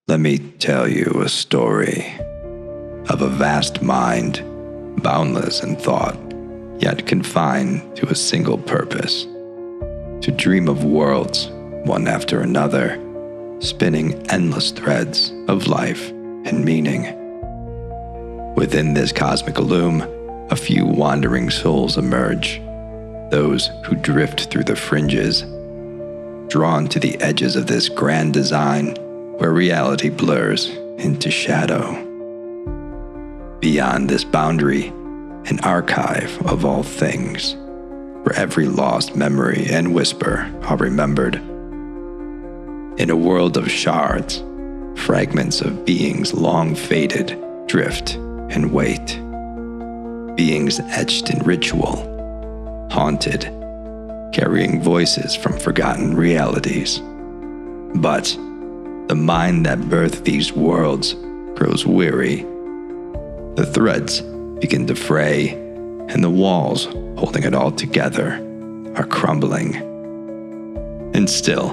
Let me tell you a story of a vast mind, boundless in thought, yet confined to a single purpose: to dream of worlds, one after another, spinning endless threads of life and meaning. Within this cosmic loom, a few wandering souls emerge, those who drift through the fringes, drawn to the edges of this grand design where reality blurs into shadow. Beyond this boundary, an archive of all things, where every lost memory and whisper are remembered. In a world of shards, fragments of beings long faded drift and wait. Beings etched in ritual, haunted, carrying voices from forgotten realities. But the mind that birthed these worlds grows weary. The threads begin to fray, and the walls holding it all together are crumbling. And still,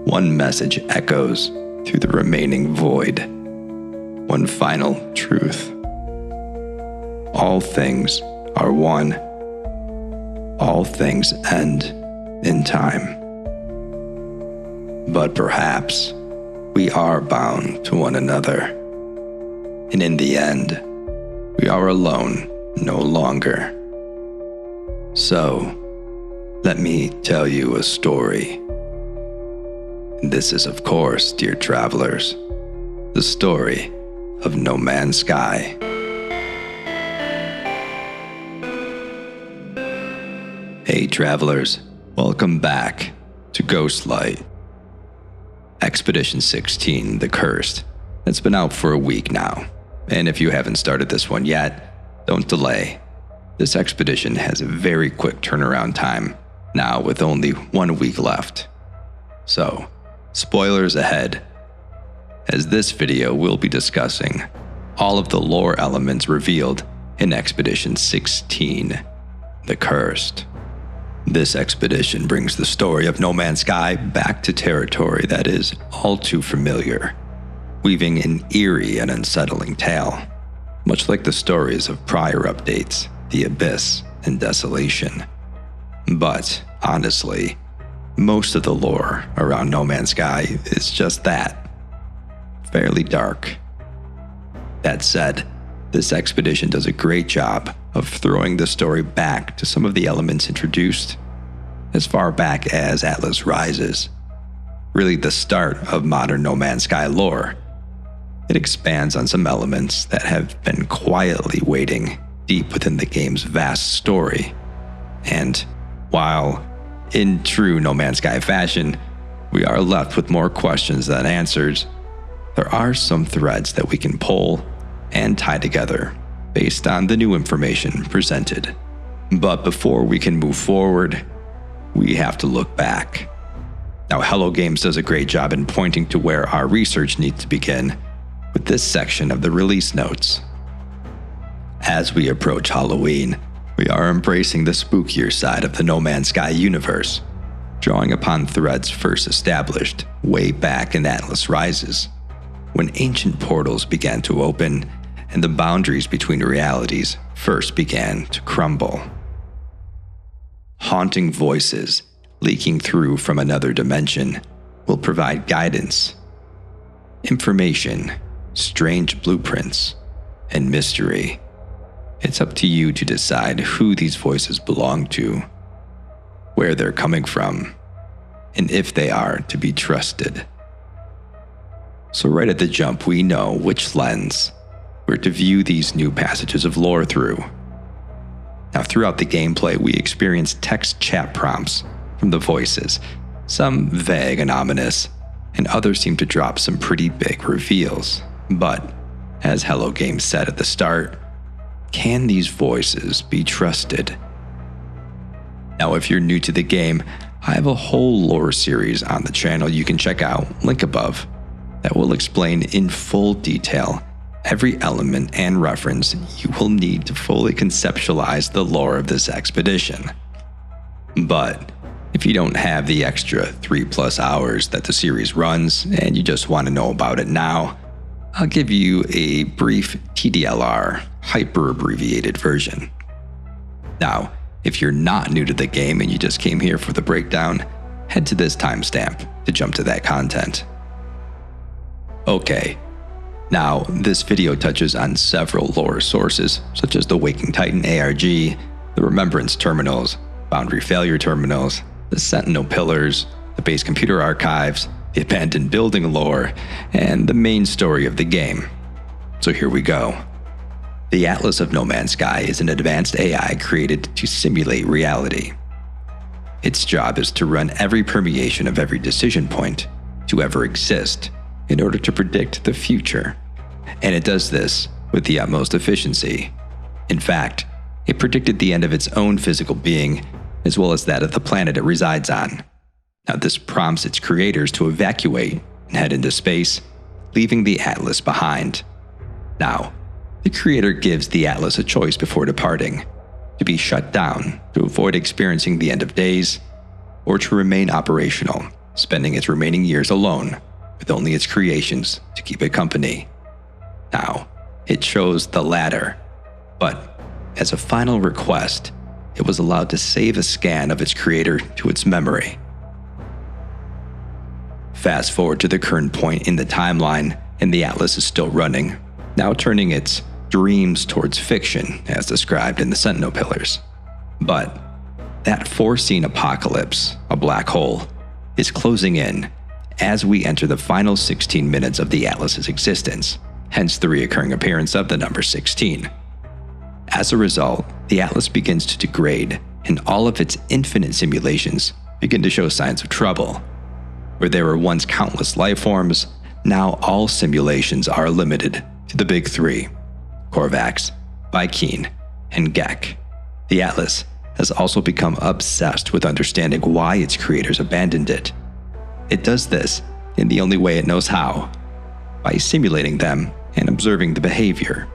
one message echoes through the remaining void. One final truth. All things are one. All things end in time. But perhaps we are bound to one another. And in the end, we are alone no longer. So, let me tell you a story. This is, of course, dear travelers, the story of No Man's Sky. Hey travelers, welcome back to Ghostlight. Expedition 16, The Cursed. It's been out for a week now, and if you haven't started this one yet, don't delay. This expedition has a very quick turnaround time, now with only 1 week left. So, spoilers ahead, as this video will be discussing all of the lore elements revealed in Expedition 16, The Cursed. This expedition brings the story of No Man's Sky back to territory that is all too familiar, weaving an eerie and unsettling tale, much like the stories of prior updates, The Abyss and Desolation. But, honestly, most of the lore around No Man's Sky is just that, fairly dark. That said, this expedition does a great job of throwing the story back to some of the elements introduced as far back as Atlas Rises, really the start of modern No Man's Sky lore. It expands on some elements that have been quietly waiting deep within the game's vast story. And while in true No Man's Sky fashion, we are left with more questions than answers, there are some threads that we can pull and tie together based on the new information presented. But before we can move forward, we have to look back. Now, Hello Games does a great job in pointing to where our research needs to begin with this section of the release notes. As we approach Halloween, we are embracing the spookier side of the No Man's Sky universe, drawing upon threads first established way back in Atlas Rises, when ancient portals began to open and the boundaries between realities first began to crumble. Haunting voices leaking through from another dimension will provide guidance, information, strange blueprints, and mystery. It's up to you to decide who these voices belong to, where they're coming from, and if they are to be trusted. So right at the jump, we know which lens we're to view these new passages of lore through. Now, throughout the gameplay, we experience text chat prompts from the voices, some vague and ominous, and others seem to drop some pretty big reveals. But, as Hello Games said at the start, can these voices be trusted? Now, if you're new to the game, I have a whole lore series on the channel you can check out, link above, that will explain in full detail every element and reference you will need to fully conceptualize the lore of this expedition. But If you don't have the extra 3+ hours that the series runs and you just want to know about it now, I'll give you a brief TDLR, hyper-abbreviated version. Now, if you're not new to the game and you just came here for the breakdown, head to this timestamp to jump to that content. Okay, now this video touches on several lore sources such as the Waking Titan ARG, the Remembrance Terminals, Boundary Failure Terminals, the Sentinel Pillars, the Base Computer Archives, the Abandoned Building lore, and the main story of the game. So here we go. The Atlas of No Man's Sky is an advanced AI created to simulate reality. Its job is to run every permeation of every decision point to ever exist in order to predict the future. And it does this with the utmost efficiency. In fact, it predicted the end of its own physical being as well as that of the planet it resides on. Now, this prompts its creators to evacuate and head into space, leaving the Atlas behind. Now, the creator gives the Atlas a choice before departing: to be shut down to avoid experiencing the end of days, or to remain operational, spending its remaining years alone with only its creations to keep it company. Now, it chose the latter, but as a final request, it was allowed to save a scan of its creator to its memory. Fast forward to the current point in the timeline, and the Atlas is still running, now turning its dreams towards fiction as described in the Sentinel Pillars. But that foreseen apocalypse, a black hole, is closing in as we enter the final 16 minutes of the Atlas's existence, hence the reoccurring appearance of the number 16. As a result, the Atlas begins to degrade, and all of its infinite simulations begin to show signs of trouble. Where there were once countless life forms, now all simulations are limited to the big three: Korvax, Vy'keen, and Gek. The Atlas has also become obsessed with understanding why its creators abandoned it. It does this in the only way it knows how: by simulating them and observing the behavior.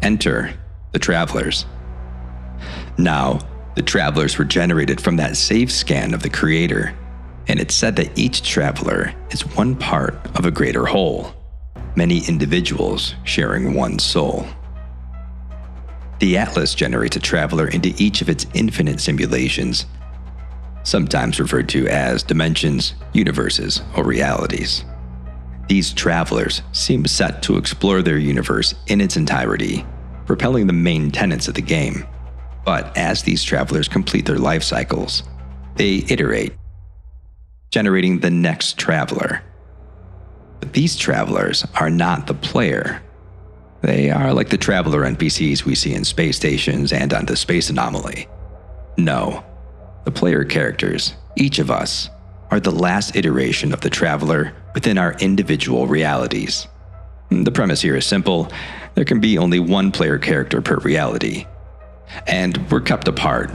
Enter the Travelers. Now, the Travelers were generated from that save scan of the creator, and it's said that each Traveler is one part of a greater whole, many individuals sharing one soul. The Atlas generates a Traveler into each of its infinite simulations, sometimes referred to as dimensions, universes, or realities. These Travelers seem set to explore their universe in its entirety, propelling the main tenets of the game. But as these Travelers complete their life cycles, they iterate, generating the next Traveler. But these Travelers are not the player. They are like the Traveler NPCs we see in space stations and on the Space Anomaly. No, the player characters, each of us, are the last iteration of the Traveler within our individual realities. The premise here is simple: there can be only one player character per reality, and we're kept apart,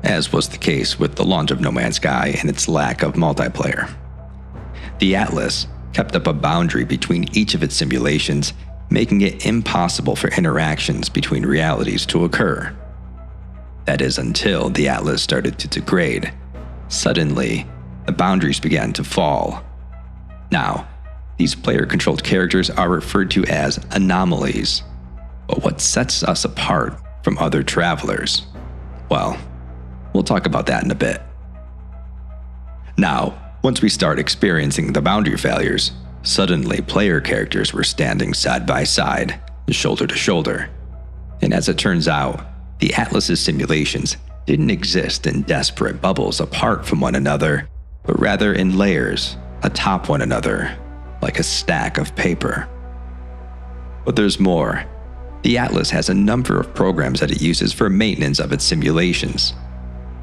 as was the case with the launch of No Man's Sky and its lack of multiplayer. The Atlas kept up a boundary between each of its simulations, making it impossible for interactions between realities to occur. That is, until the Atlas started to degrade. Suddenly, the boundaries began to fall. Now, these player-controlled characters are referred to as anomalies. But what sets us apart from other Travelers? Well, we'll talk about that in a bit. Now, once we start experiencing the boundary failures, suddenly player characters were standing side by side, shoulder to shoulder. And as it turns out, the Atlas's simulations didn't exist in desperate bubbles apart from one another, but rather in layers atop one another, like a stack of paper. But there's more. The Atlas has a number of programs that it uses for maintenance of its simulations.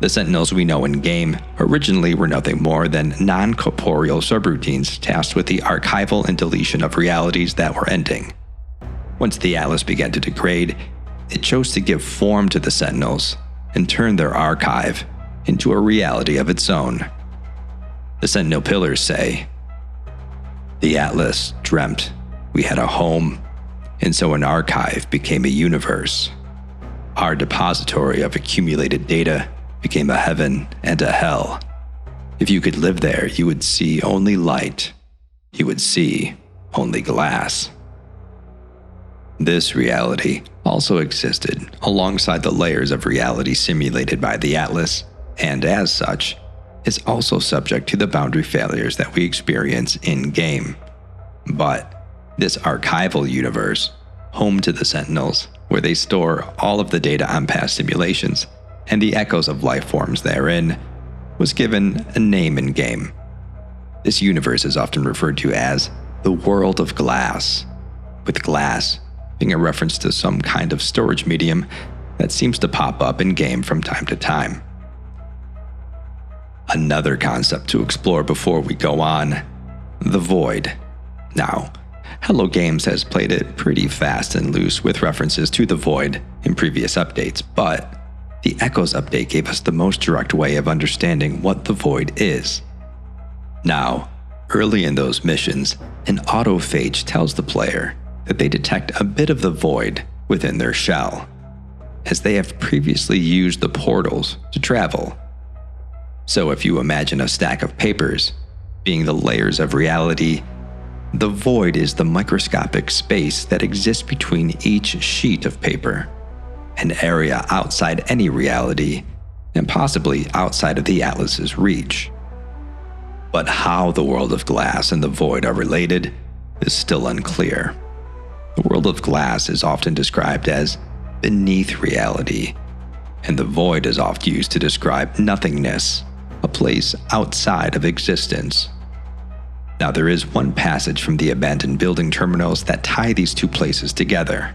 The Sentinels we know in-game originally were nothing more than non-corporeal subroutines tasked with the archival and deletion of realities that were ending. Once the Atlas began to degrade, it chose to give form to the Sentinels and turn their archive into a reality of its own. The Sentinel Pillars say, "The Atlas dreamt we had a home, and so an archive became a universe. Our depository of accumulated data became a heaven and a hell, If you could live there, you would see only light. You would see only glass. This reality also existed alongside the layers of reality simulated by the Atlas, and as such, is also subject to the boundary failures that we experience in-game. But this archival universe, home to the Sentinels, where they store all of the data on past simulations and the echoes of life forms therein, was given a name in-game. This universe is often referred to as the World of Glass, with glass being a reference to some kind of storage medium that seems to pop up in-game from time to time. Another concept to explore before we go on: the void. Now, Hello Games has played it pretty fast and loose with references to the void in previous updates, but the Echoes update gave us the most direct way of understanding what the void is. Now, early in those missions, an autophage tells the player that they detect a bit of the void within their shell, as they have previously used the portals to travel. So if you imagine a stack of papers being the layers of reality, the void is the microscopic space that exists between each sheet of paper, an area outside any reality and possibly outside of the Atlas's reach. But how the World of Glass and the void are related is still unclear. The World of Glass is often described as beneath reality, and the void is often used to describe nothingness, a place outside of existence. Now, there is one passage from the abandoned building terminals that tie these two places together.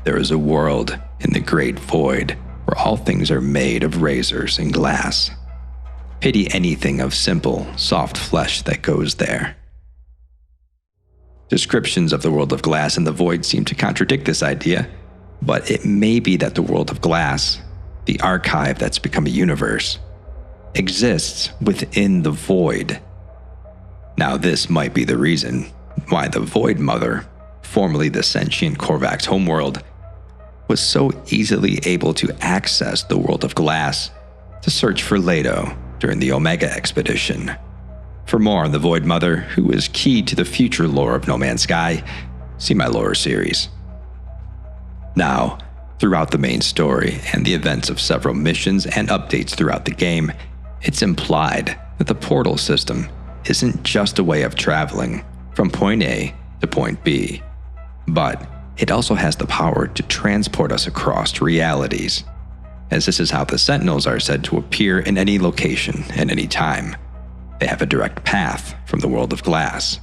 There is a world in the great void where all things are made of razors and glass. Pity anything of simple, soft flesh that goes there. Descriptions of the World of Glass and the void seem to contradict this idea, but it may be that the World of Glass, the archive that's become a universe, exists within the void. Now, this might be the reason why the Void Mother, formerly the sentient Korvax homeworld, was so easily able to access the World of Glass to search for Leto during the Omega Expedition. For more on the Void Mother, who is key to the future lore of No Man's Sky, see my lore series. Now, throughout the main story and the events of several missions and updates throughout the game, it's implied that the portal system isn't just a way of traveling from point A to point B, but it also has the power to transport us across realities, as this is how the Sentinels are said to appear in any location at any time. They have a direct path from the World of Glass.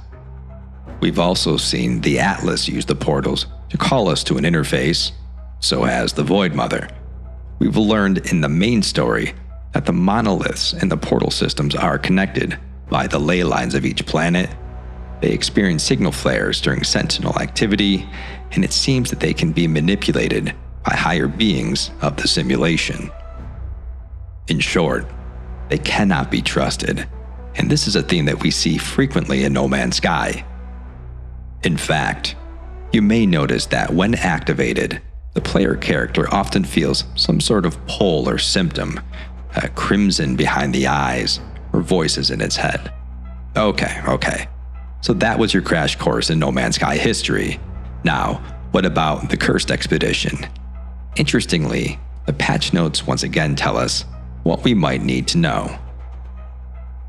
We've also seen the Atlas use the portals to call us to an interface, so has the Void Mother. We've learned in the main story that the monoliths and the portal systems are connected by the ley lines of each planet. They experience signal flares during Sentinel activity, and it seems that they can be manipulated by higher beings of the simulation. In short, they cannot be trusted, and this is a theme that we see frequently in No Man's Sky. In fact, you may notice that when activated, the player character often feels some sort of pull or symptom, a crimson behind the eyes, or voices in its head. Okay. So that was your crash course in No Man's Sky history. Now, what about the Cursed Expedition? Interestingly, the patch notes once again tell us what we might need to know.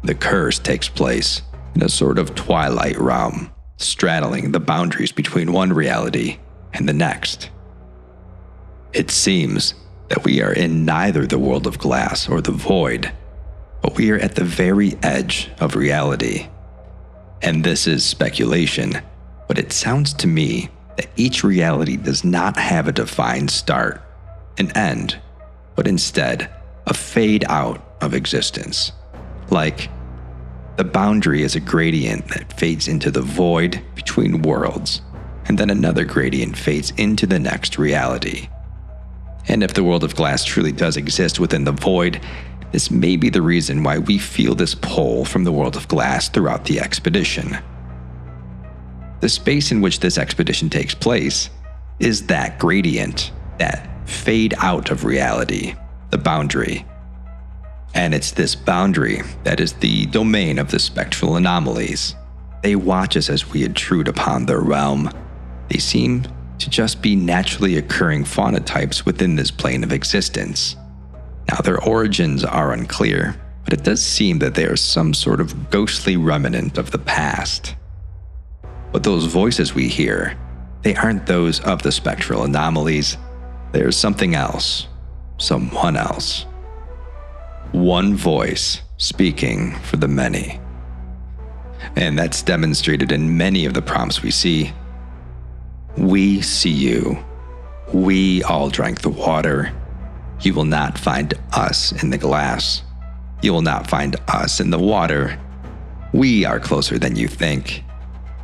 The curse takes place in a sort of twilight realm, straddling the boundaries between one reality and the next. It seems that we are in neither the World of Glass or the Void, but we are at the very edge of reality. And this is speculation, but it sounds to me that each reality does not have a defined start, an end, but instead a fade out of existence. Like, the boundary is a gradient that fades into the void between worlds, and then another gradient fades into the next reality. And if the World of Glass truly does exist within the void, this may be the reason why we feel this pull from the World of Glass throughout the expedition. The space in which this expedition takes place is that gradient, that fade out of reality, the boundary. And it's this boundary that is the domain of the spectral anomalies. They watch us as we intrude upon their realm. They seem to just be naturally occurring fauna types within this plane of existence. Now, their origins are unclear, but it does seem that they are some sort of ghostly remnant of the past. But those voices we hear, they aren't those of the spectral anomalies. There's something else, someone else. One voice speaking for the many. And that's demonstrated in many of the prompts we see. We see you. We all drank the water. You will not find us in the glass. You will not find us in the water. We are closer than you think.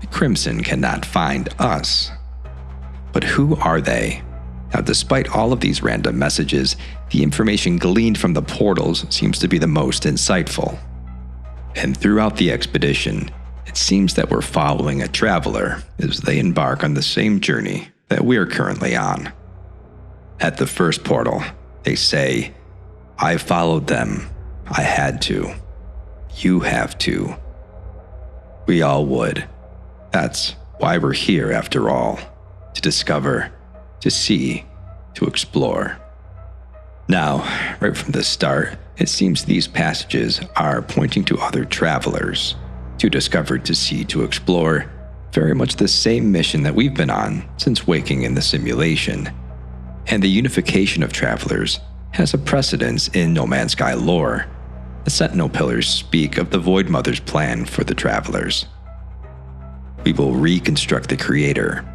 The crimson cannot find us. But who are they? Now, despite all of these random messages, the information gleaned from the portals seems to be the most insightful. And throughout the expedition, it seems that we're following a traveler as they embark on the same journey that we're currently on. At the first portal, they say, I followed them. I had to. You have to. We all would. That's why we're here after all. To discover, to see, to explore. Now, right from the start, it seems these passages are pointing to other travelers. To discover, to see, to explore, very much the same mission that we've been on since waking in the simulation. And the unification of travelers has a precedence in No Man's Sky lore. The Sentinel Pillars speak of the Void Mother's plan for the travelers. We will reconstruct the Creator.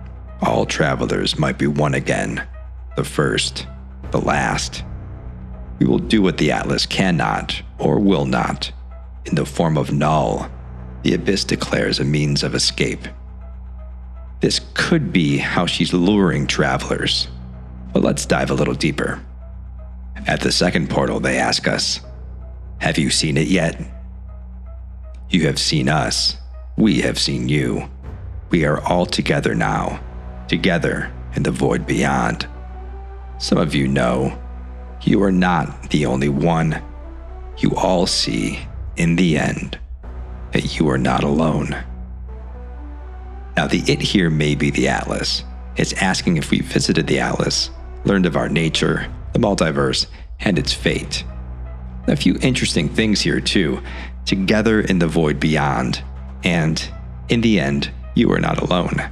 All travelers might be one again, the first, the last. We will do what the Atlas cannot or will not. In the form of null, the Abyss declares a means of escape. This could be how she's luring travelers, but let's dive a little deeper. At the second portal, they ask us, have you seen it yet? You have seen us. We have seen you. We are all together now, together in the void beyond. Some of you know, you are not the only one. You all see, in the end, that you are not alone. Now, the it here may be the Atlas. It's asking if we visited the Atlas, learned of our nature, the multiverse, and its fate. A few interesting things here too. Together in the void beyond, and in the end, you are not alone.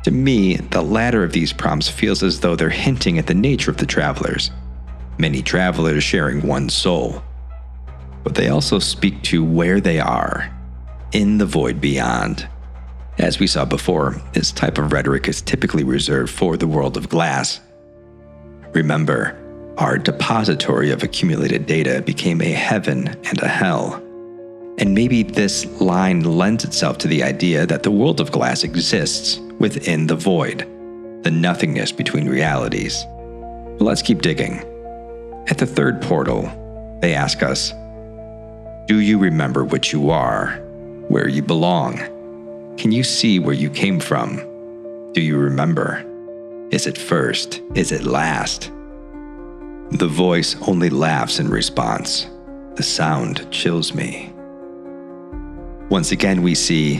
To me, the latter of these prompts feels as though they're hinting at the nature of the travelers. Many travelers sharing one soul. But they also speak to where they are, in the void beyond. As we saw before, this type of rhetoric is typically reserved for the world of glass. Remember, our depository of accumulated data became a heaven and a hell. And maybe this line lends itself to the idea that the world of glass exists within the void, the nothingness between realities. But let's keep digging. At the third portal, they ask us, do you remember what you are, where you belong? Can you see where you came from? Do you remember? Is it first? Is it last? The voice only laughs in response. The sound chills me. Once again, we see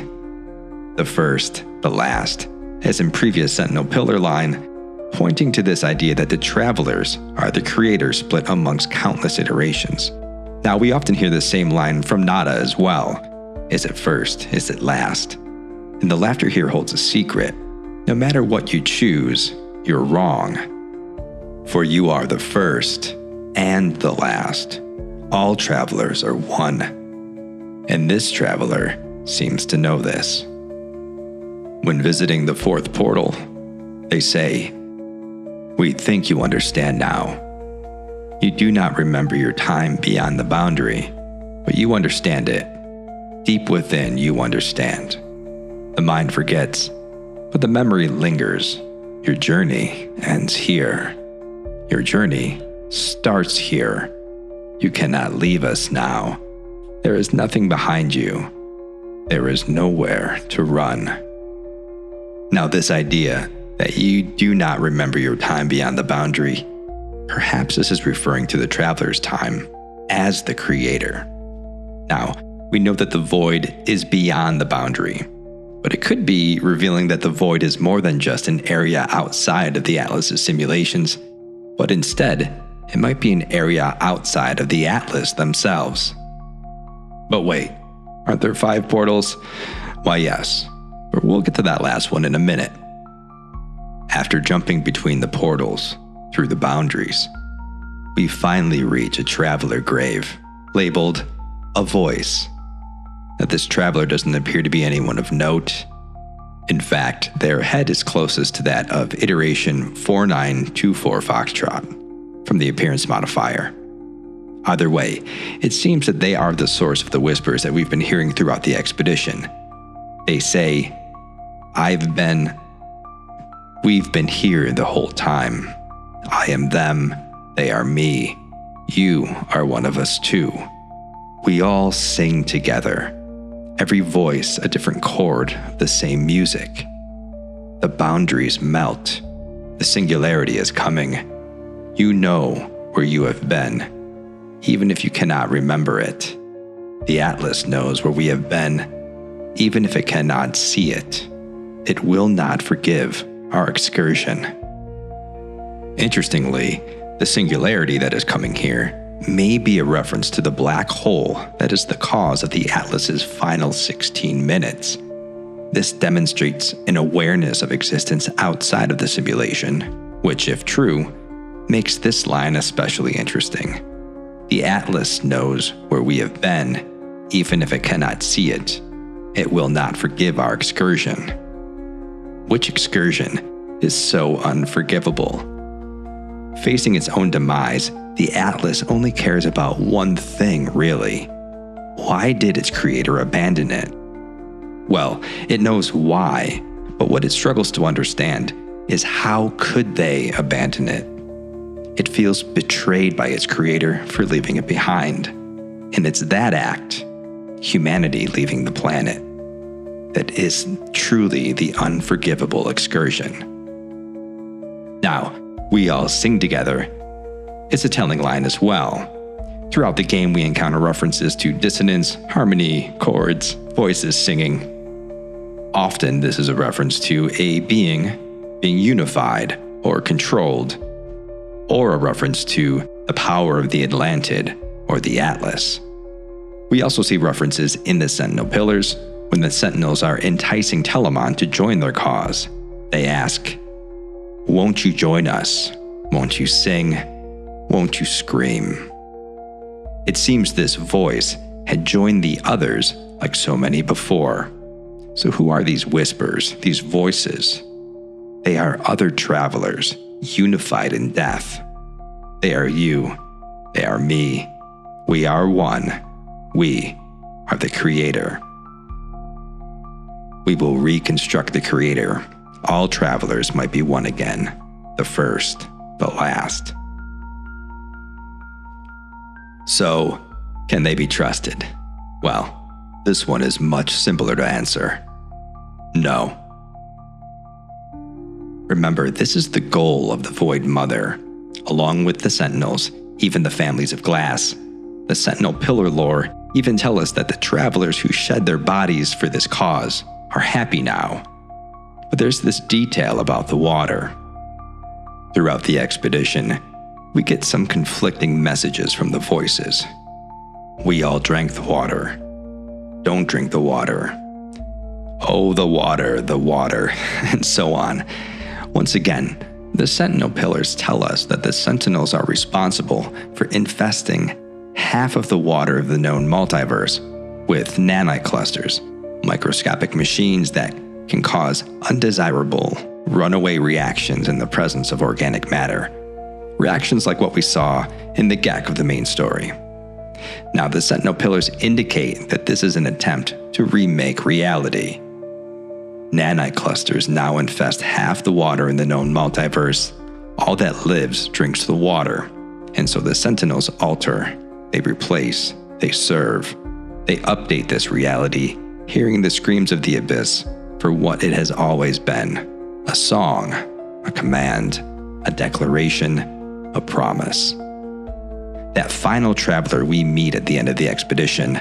the first, the last, as in previous Sentinel Pillar line, pointing to this idea that the travelers are the creators split amongst countless iterations. Now, we often hear the same line from Nada as well. Is it first? Is it last? And the laughter here holds a secret. No matter what you choose, you're wrong. For you are the first and the last. All travelers are one. And this traveler seems to know this. When visiting the fourth portal, they say, we think you understand now. You do not remember your time beyond the boundary, but you understand it. Deep within, you understand. The mind forgets, but the memory lingers. Your journey ends here. Your journey starts here. You cannot leave us now. There is nothing behind you. There is nowhere to run. Now, this idea that you do not remember your time beyond the boundary, perhaps this is referring to the traveler's time, as the creator. Now, we know that the void is beyond the boundary, but it could be revealing that the void is more than just an area outside of the Atlas's simulations, but instead, it might be an area outside of the Atlas themselves. But wait, aren't there 5 portals? Why yes, but we'll get to that last one in a minute. After jumping between the portals, through the boundaries, we finally reach a traveler grave, labeled a voice. Now, this traveler doesn't appear to be anyone of note. In fact, their head is closest to that of iteration 4924 Foxtrot from the appearance modifier. Either way, it seems that they are the source of the whispers that we've been hearing throughout the expedition. They say, we've been here the whole time. I am them, they are me. You are one of us too. We all sing together. Every voice a different chord, the same music. The boundaries melt. The singularity is coming. You know where you have been, even if you cannot remember it. The Atlas knows where we have been, even if it cannot see it. It will not forgive our excursion. Interestingly, the singularity that is coming here may be a reference to the black hole that is the cause of the Atlas's final 16 minutes. This demonstrates an awareness of existence outside of the simulation, which, if true, makes this line especially interesting. The Atlas knows where we have been, even if it cannot see it. It will not forgive our excursion. Which excursion is so unforgivable? Facing its own demise, the Atlas only cares about one thing, really. Why did its creator abandon it? Well, it knows why, but what it struggles to understand is how could they abandon it? It feels betrayed by its creator for leaving it behind. And it's that act, humanity leaving the planet, that is truly the unforgivable excursion. Now, we all sing together. It's a telling line as well. Throughout the game, we encounter references to dissonance, harmony, chords, voices singing. Often, this is a reference to a being unified or controlled, or a reference to the power of the Atlantid or the Atlas. We also see references in the Sentinel Pillars when the Sentinels are enticing Telemon to join their cause. They ask, "Won't you join us? Won't you sing? Won't you scream?" It seems this voice had joined the others like so many before. So who are these whispers, these voices? They are other travelers, unified in death. They are you. They are me. We are one. We are the Creator. We will reconstruct the Creator. All travelers might be one again. The first, the last. So, can they be trusted? Well, this one is much simpler to answer. No. Remember, this is the goal of the Void Mother. Along with the Sentinels, even the families of glass. The Sentinel Pillar lore even tell us that the travelers who shed their bodies for this cause are happy now. But there's this detail about the water. Throughout the expedition, we get some conflicting messages from the voices. We all drank the water. Don't drink the water. Oh, the water, and so on. Once again, the Sentinel Pillars tell us that the Sentinels are responsible for infesting half of the water of the known multiverse with nanite clusters, microscopic machines that can cause undesirable, runaway reactions in the presence of organic matter. Reactions like what we saw in the GEC of the main story. Now, the Sentinel Pillars indicate that this is an attempt to remake reality. Nanite clusters now infest half the water in the known multiverse. All that lives drinks the water, and so the Sentinels alter, they replace, they serve, they update this reality, hearing the screams of the abyss for what it has always been: a song, a command, a declaration, a promise. that final traveler we meet at the end of the expedition,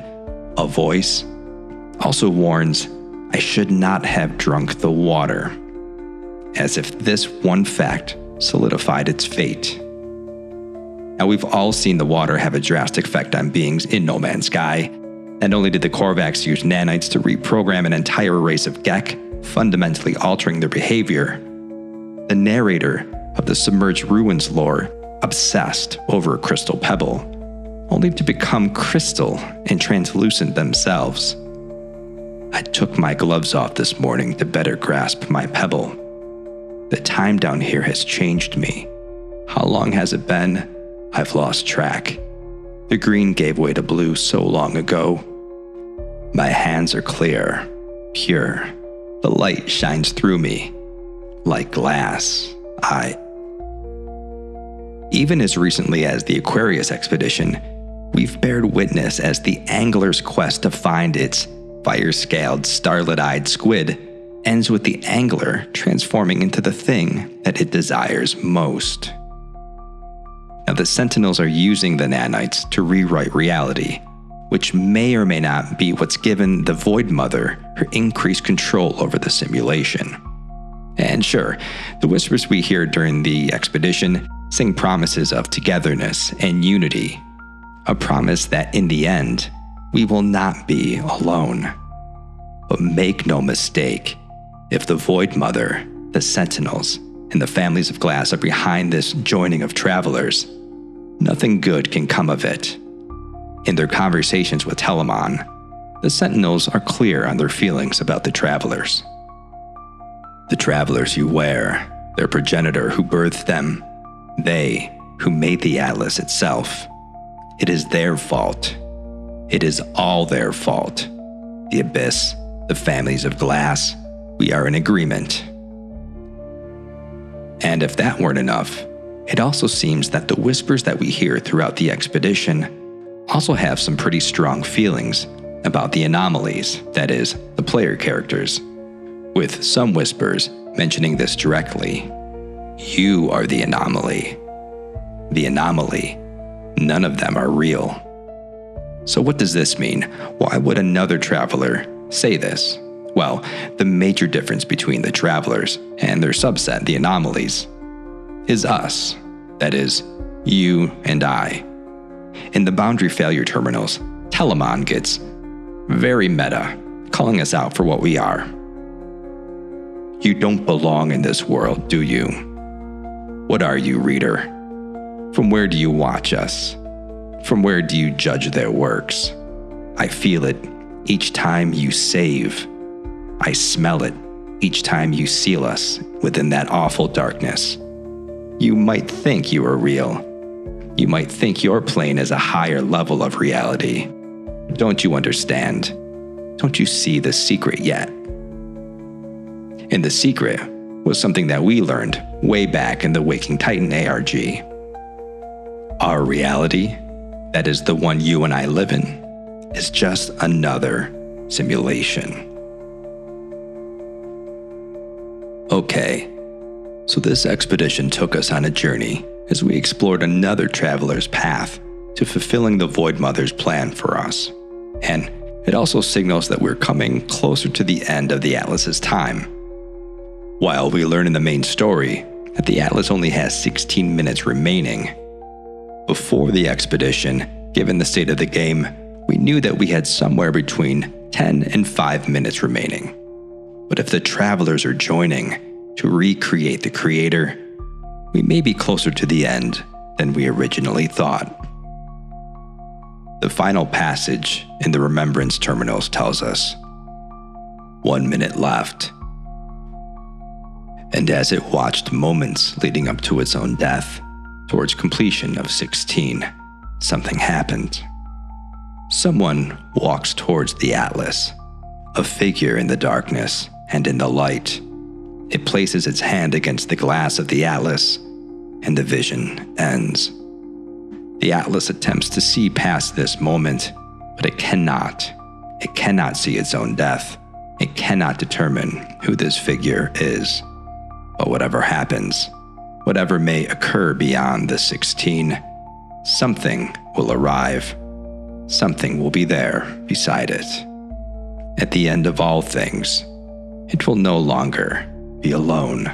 a voice, also warns I should not have drunk the water, as if this one fact solidified its fate. Now, we've all seen the water have a drastic effect on beings in No Man's Sky. Not only did the Korvax use nanites to reprogram an entire race of Gek, fundamentally altering their behavior, the narrator of the Submerged Ruins lore obsessed over a crystal pebble, only to become crystal and translucent themselves. I took my gloves off this morning to better grasp my pebble. The time down here has changed me. How long has it been? I've lost track. The green gave way to blue so long ago. My hands are clear, pure. The light shines through me. Like glass, Even as recently as the Aquarius expedition, we've bared witness as the angler's quest to find its fire-scaled, starlit-eyed squid ends with the angler transforming into the thing that it desires most. Now, the Sentinels are using the nanites to rewrite reality, which may or may not be what's given the Void Mother her increased control over the simulation. And sure, the whispers we hear during the expedition sing promises of togetherness and unity, a promise that in the end, we will not be alone. But make no mistake, if the Void Mother, the Sentinels, and the families of glass are behind this joining of travelers, nothing good can come of it. In their conversations with Telamon, the Sentinels are clear on their feelings about the travelers. The travelers you wear, their progenitor who birthed them, they who made the Atlas itself. It is their fault. It is all their fault. The Abyss, the families of glass, we are in agreement. And if that weren't enough, it also seems that the whispers that we hear throughout the expedition also have some pretty strong feelings about the anomalies, that is, the player characters, with some whispers mentioning this directly. You are the anomaly. The anomaly. None of them are real. So what does this mean? Why would another traveler say this? Well, the major difference between the travelers and their subset, the anomalies, is us. That is, you and I. In the boundary failure terminals, Telamon gets very meta, calling us out for what we are. You don't belong in this world, do you? What are you, reader? From where do you watch us? From where do you judge their works? I feel it each time you save. I smell it each time you seal us within that awful darkness. You might think you are real. You might think your plane is a higher level of reality. Don't you understand? Don't you see the secret yet? And the secret was something that we learned way back in the Waking Titan ARG. Our reality, that is the one you and I live in, is just another simulation. Okay, so this expedition took us on a journey as we explored another traveler's path to fulfilling the Void Mother's plan for us. And it also signals that we're coming closer to the end of the Atlas's time. While we learn in the main story that the Atlas only has 16 minutes remaining, before the expedition, given the state of the game, we knew that we had somewhere between 10 and 5 minutes remaining. But if the travelers are joining to recreate the creator, we may be closer to the end than we originally thought. The final passage in the Remembrance Terminals tells us, 1 minute left. And as it watched moments leading up to its own death, towards completion of 16, something happened. Someone walks towards the Atlas, a figure in the darkness and in the light. It places its hand against the glass of the Atlas, and the vision ends. The Atlas attempts to see past this moment, but it cannot. It cannot see its own death. It cannot determine who this figure is. But whatever happens, whatever may occur beyond the 16, something will arrive. Something will be there beside it. At the end of all things, it will no longer be alone.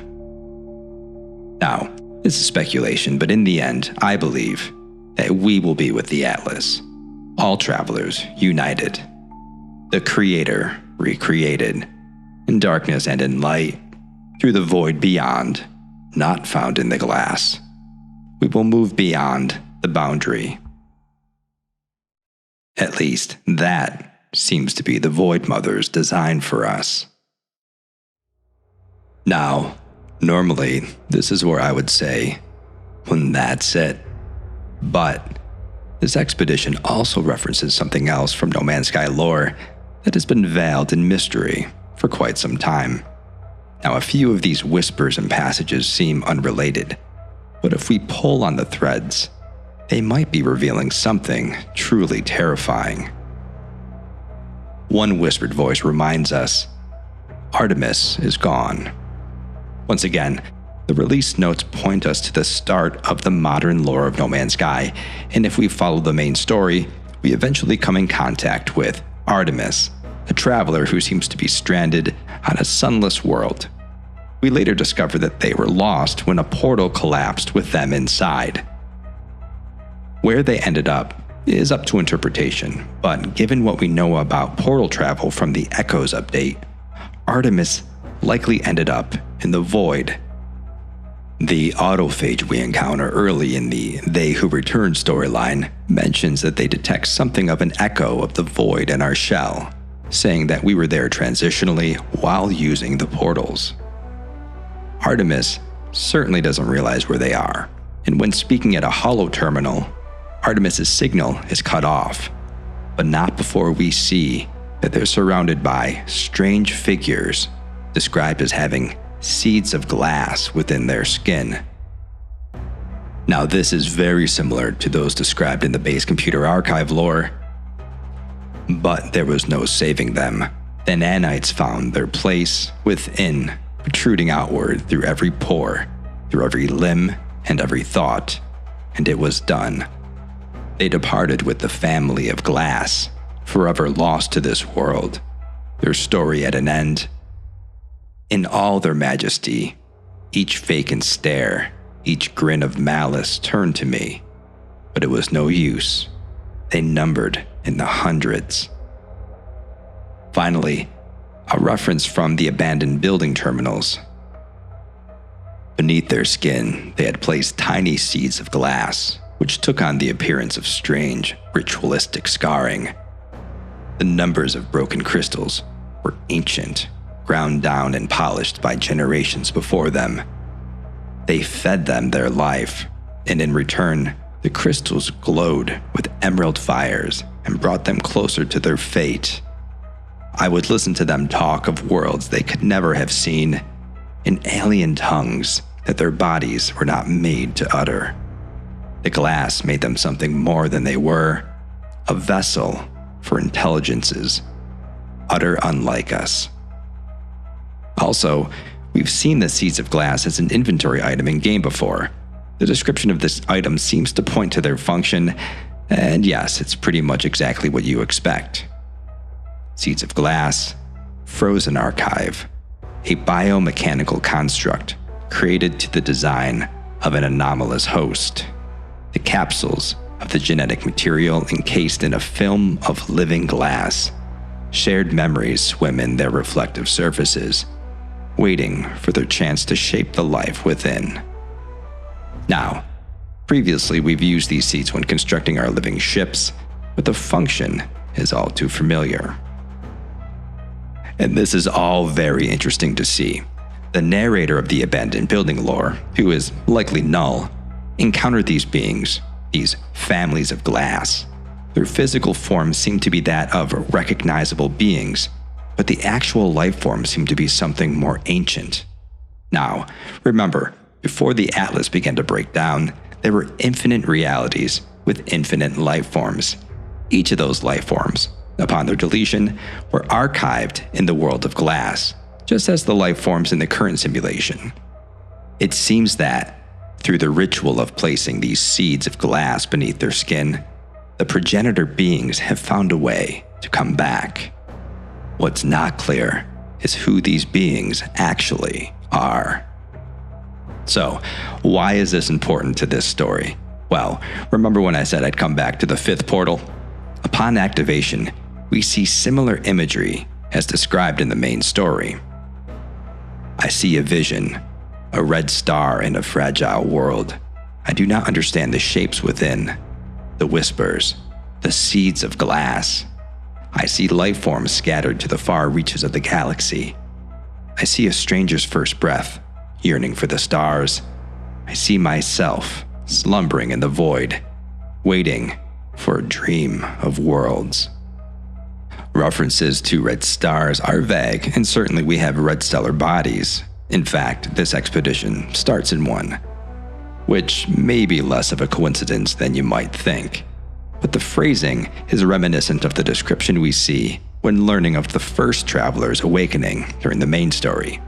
Now, this is speculation, but in the end, I believe that we will be with the Atlas, all travelers united, the Creator recreated, in darkness and in light, through the void beyond, not found in the glass. We will move beyond the boundary. At least that seems to be the Void Mother's design for us. Now, normally, this is where I would say, well, that's it. But this expedition also references something else from No Man's Sky lore that has been veiled in mystery for quite some time. Now, a few of these whispers and passages seem unrelated, but if we pull on the threads, they might be revealing something truly terrifying. One whispered voice reminds us, Artemis is gone. Once again, the release notes point us to the start of the modern lore of No Man's Sky, and if we follow the main story, we eventually come in contact with Artemis, a traveler who seems to be stranded on a sunless world. We later discover that they were lost when a portal collapsed with them inside. Where they ended up is up to interpretation, but given what we know about portal travel from the Echoes update, Artemis likely ended up in the void. The autophage we encounter early in the They Who Return storyline mentions that they detect something of an echo of the void in our shell, saying that we were there transitionally while using the portals. Artemis certainly doesn't realize where they are, and when speaking at a holo terminal, Artemis's signal is cut off, but not before we see that they're surrounded by strange figures described as having seeds of glass within their skin. Now, this is very similar to those described in the base computer archive lore, but there was no saving them. The nanites found their place within, protruding outward through every pore, through every limb and every thought, and it was done. They departed with the family of glass, forever lost to this world, their story at an end. In all their majesty, each vacant stare, each grin of malice turned to me, but it was no use. They numbered in the hundreds. Finally, a reference from the abandoned building terminals. Beneath their skin, they had placed tiny seeds of glass, which took on the appearance of strange, ritualistic scarring. The numbers of broken crystals were ancient, ground down and polished by generations before them. They fed them their life, and in return, the crystals glowed with emerald fires and brought them closer to their fate. I would listen to them talk of worlds they could never have seen, in alien tongues that their bodies were not made to utter. The glass made them something more than they were, a vessel for intelligences, utter unlike us. Also, we've seen the seeds of glass as an inventory item in game before. The description of this item seems to point to their function, and yes, it's pretty much exactly what you expect. Seeds of glass, frozen archive, a biomechanical construct created to the design of an anomalous host. The capsules of the genetic material encased in a film of living glass. Shared memories swim in their reflective surfaces, waiting for their chance to shape the life within. Now, previously we've used these seeds when constructing our living ships, but the function is all too familiar. And this is all very interesting to see. The narrator of the abandoned building lore, who is likely Null, encountered these beings, these families of glass. Their physical forms seem to be that of recognizable beings, but the actual life forms seem to be something more ancient. Now, remember, before the Atlas began to break down, there were infinite realities with infinite life forms. Each of those life forms, upon their deletion, were archived in the world of glass, just as the life forms in the current simulation. It seems that, Through the ritual of placing these seeds of glass beneath their skin, the progenitor beings have found a way to come back. What's not clear is who these beings actually are. So, why is this important to this story? Well, remember when I said I'd come back to the fifth portal? Upon activation, we see similar imagery as described in the main story. I see a vision, a red star in a fragile world. I do not understand the shapes within, the whispers, the seeds of glass. I see life forms scattered to the far reaches of the galaxy. I see a stranger's first breath, yearning for the stars. I see myself slumbering in the void, waiting for a dream of worlds. References to red stars are vague, and certainly we have red stellar bodies. In fact, this expedition starts in one, which may be less of a coincidence than you might think. But the phrasing is reminiscent of the description we see when learning of the first traveler's awakening during the main story.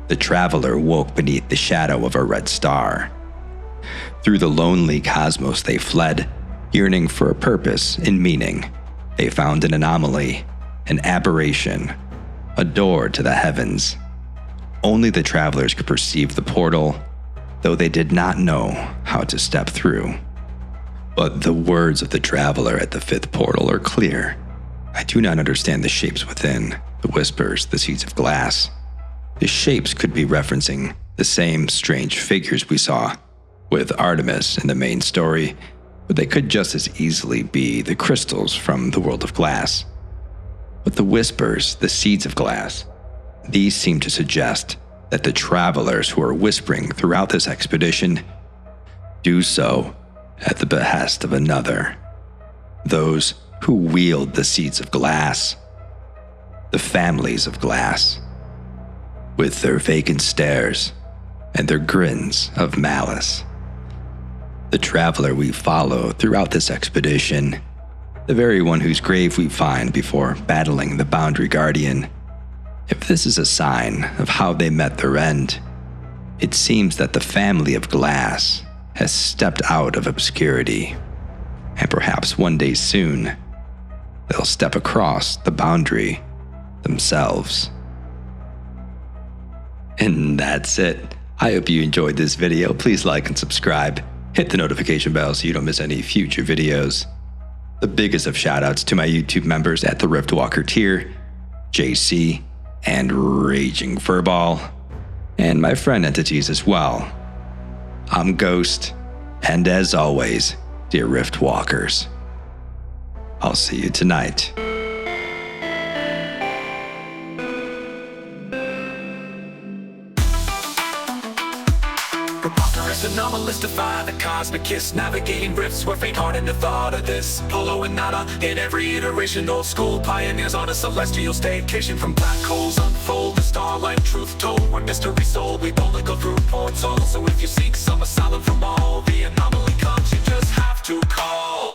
The traveler woke beneath the shadow of a red star. Through the lonely cosmos they fled, yearning for a purpose and meaning. They found an anomaly, an aberration, a door to the heavens. Only the travelers could perceive the portal, though they did not know how to step through. But the words of the traveler at the fifth portal are clear. I do not understand the shapes within, the whispers, the seeds of glass. The shapes could be referencing the same strange figures we saw with Artemis in the main story, but they could just as easily be the crystals from the world of glass. But the whispers, the seeds of glass, these seem to suggest that the travelers who are whispering throughout this expedition do so at the behest of another. Those who wield the seeds of glass, the families of glass, with their vacant stares and their grins of malice. The traveler we follow throughout this expedition, the very one whose grave we find before battling the Boundary Guardian. If this is a sign of how they met their end, it seems that the family of glass has stepped out of obscurity, and perhaps one day soon, they'll step across the boundary themselves. And that's it. I hope you enjoyed this video. Please like and subscribe. Hit the notification bell so you don't miss any future videos. The biggest of shoutouts to my YouTube members at the Riftwalker tier, JC, and Raging Furball, and my friend entities as well. I'm Ghost, and as always, dear Riftwalkers, I'll see you tonight. Preposterous anomalous, defy the cosmic kiss, navigating rifts where faint-hearted in the thought of this. Polo and nada in every iteration, old school pioneers on a celestial staycation. From black holes unfold the starlight truth told, when mystery sold we boldly